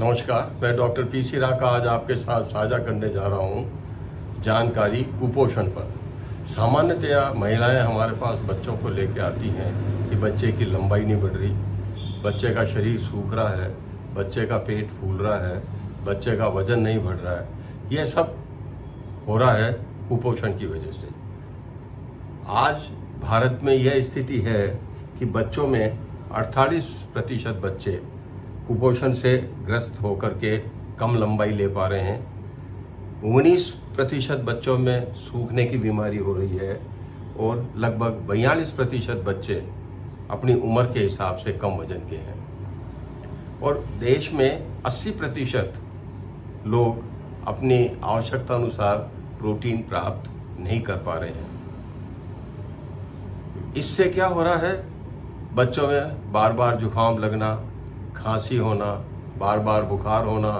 नमस्कार, मैं doctor PC. राका आज आपके साथ साझा करने जा रहा हूँ जानकारी कुपोषण पर। सामान्यतया महिलाएं हमारे पास बच्चों को लेकर आती हैं कि बच्चे की लंबाई नहीं बढ़ रही, बच्चे का शरीर सूख रहा है, बच्चे का पेट फूल रहा है, बच्चे का वजन नहीं बढ़ रहा है। ये सब हो रहा है कुपोषण की वजह से। आज भारत में यह स्थिति है कि बच्चों में 48% बच्चे कुपोषण से ग्रस्त होकर के कम लंबाई ले पा रहे हैं। 19% बच्चों में सूखने की बीमारी हो रही है और लगभग 42% बच्चे अपनी उम्र के हिसाब से कम वजन के हैं। और देश में 80% लोग अपनी आवश्यकता अनुसार प्रोटीन प्राप्त नहीं कर पा रहे हैं। इससे क्या हो रहा है? बच्चों में बार बार जुकाम लगना, खांसी होना, बार बार बुखार होना,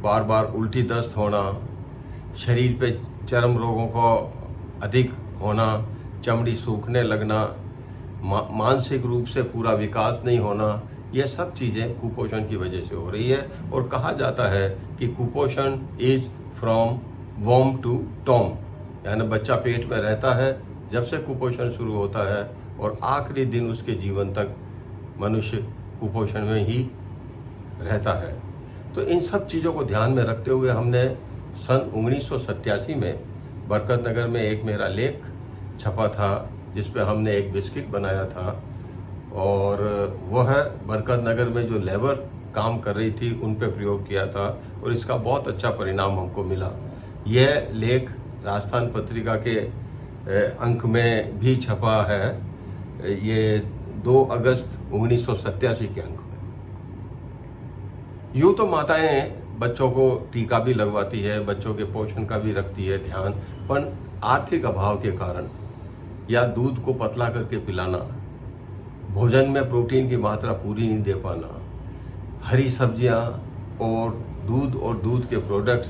बार बार उल्टी दस्त होना, शरीर पे चर्म रोगों को अधिक होना, चमड़ी सूखने लगना, मानसिक रूप से पूरा विकास नहीं होना, यह सब चीज़ें कुपोषण की वजह से हो रही है। और कहा जाता है कि कुपोषण is from womb to tomb, यानी बच्चा पेट में रहता है जब से कुपोषण शुरू होता है और आखिरी दिन उसके जीवन तक मनुष्य कुपोषण में ही रहता है। तो इन सब चीज़ों को ध्यान में रखते हुए हमने सन 1987 में बरकतनगर में एक मेरा लेख छपा था जिस पे हमने एक बिस्किट बनाया था और वह बरकतनगर में जो लेबर काम कर रही थी उन पे प्रयोग किया था और इसका बहुत अच्छा परिणाम हमको मिला। यह लेख राजस्थान पत्रिका के अंक में भी छपा है, ये 2 अगस्त 1987 के अंक में। यूँ तो माताएं बच्चों को टीका भी लगवाती है, बच्चों के पोषण का भी रखती है ध्यान, पर आर्थिक अभाव के कारण या दूध को पतला करके पिलाना, भोजन में प्रोटीन की मात्रा पूरी नहीं दे पाना, हरी सब्जियां और दूध के प्रोडक्ट्स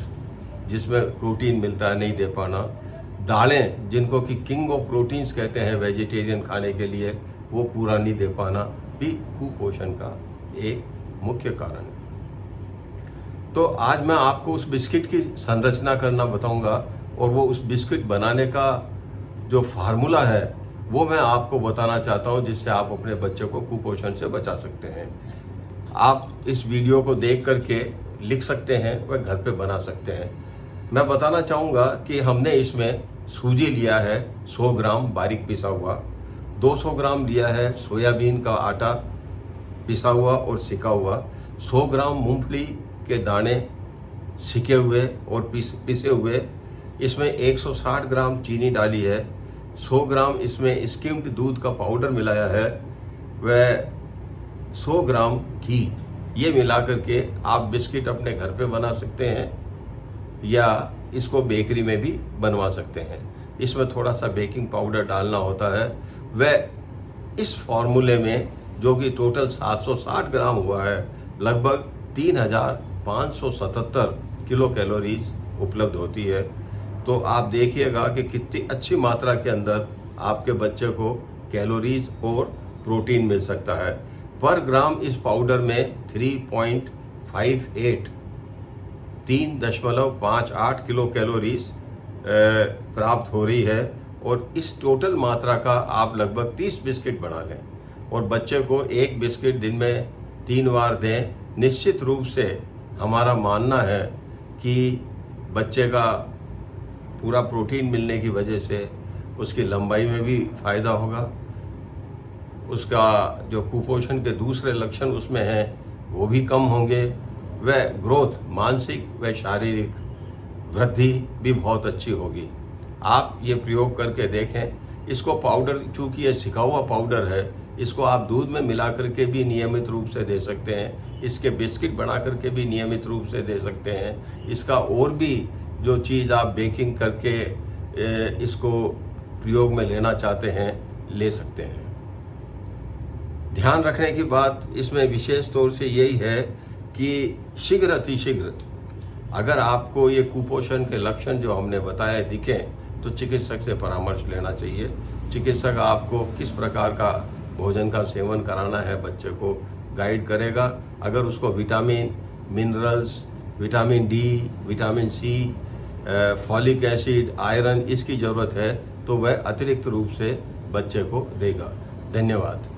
जिसमें प्रोटीन मिलता है नहीं दे पाना, दालें जिनको कि किंग ऑफ प्रोटीन्स कहते हैं वेजिटेरियन खाने के लिए, वो पूरा नहीं दे पाना भी कुपोषण का एक मुख्य कारण है। तो आज मैं आपको उस बिस्किट की संरचना करना बताऊंगा और वो उस बिस्किट बनाने का जो फार्मूला है वो मैं आपको बताना चाहता हूं, जिससे आप अपने बच्चे को कुपोषण से बचा सकते हैं। आप इस वीडियो को देख करके लिख सकते हैं, वह घर पे बना सकते हैं। मैं बताना चाहूँगा कि हमने इसमें सूजी लिया है 100 ग्राम बारीक पिसा हुआ, 200 ग्राम लिया है सोयाबीन का आटा पिसा हुआ और सिका हुआ, 100 ग्राम मूंगफली के दाने सिके हुए और पिसे हुए, इसमें 160 ग्राम चीनी डाली है, 100 ग्राम इसमें स्किम्ड दूध का पाउडर मिलाया है, वह 100 ग्राम घी। ये मिला करके आप बिस्किट अपने घर पे बना सकते हैं या इसको बेकरी में भी बनवा सकते हैं। इसमें थोड़ा सा बेकिंग पाउडर डालना होता है। वह इस फॉर्मूले में जो कि टोटल 760 ग्राम हुआ है, लगभग 3577 किलो कैलोरीज उपलब्ध होती है। तो आप देखिएगा कि कितनी अच्छी मात्रा के अंदर आपके बच्चे को कैलोरीज और प्रोटीन मिल सकता है। पर ग्राम इस पाउडर में 3.58 किलो कैलोरीज प्राप्त हो रही है और इस टोटल मात्रा का आप लगभग 30 बिस्किट बना लें और बच्चे को एक बिस्किट दिन में 3 बार दें। निश्चित रूप से हमारा मानना है कि बच्चे का पूरा प्रोटीन मिलने की वजह से उसकी लंबाई में भी फायदा होगा, उसका जो कुपोषण के दूसरे लक्षण उसमें हैं वो भी कम होंगे, वह ग्रोथ मानसिक व शारीरिक वृद्धि भी बहुत अच्छी होगी। आप ये प्रयोग करके देखें। इसको पाउडर, चूंकि ये सिका हुआ पाउडर है, इसको आप दूध में मिला करके भी नियमित रूप से दे सकते हैं, इसके बिस्किट बना करके भी नियमित रूप से दे सकते हैं। इसका और भी जो चीज़ आप बेकिंग करके इसको प्रयोग में लेना चाहते हैं ले सकते हैं। ध्यान रखने की बात इसमें विशेष तौर से यही है कि शीघ्र अतिशीघ्र अगर आपको ये कुपोषण के लक्षण जो हमने बताए दिखें तो चिकित्सक से परामर्श लेना चाहिए। चिकित्सक आपको किस प्रकार का भोजन का सेवन कराना है बच्चे को गाइड करेगा। अगर उसको vitamin minerals, vitamin D, vitamin C, folic acid, iron इसकी ज़रूरत है तो वह अतिरिक्त रूप से बच्चे को देगा। धन्यवाद।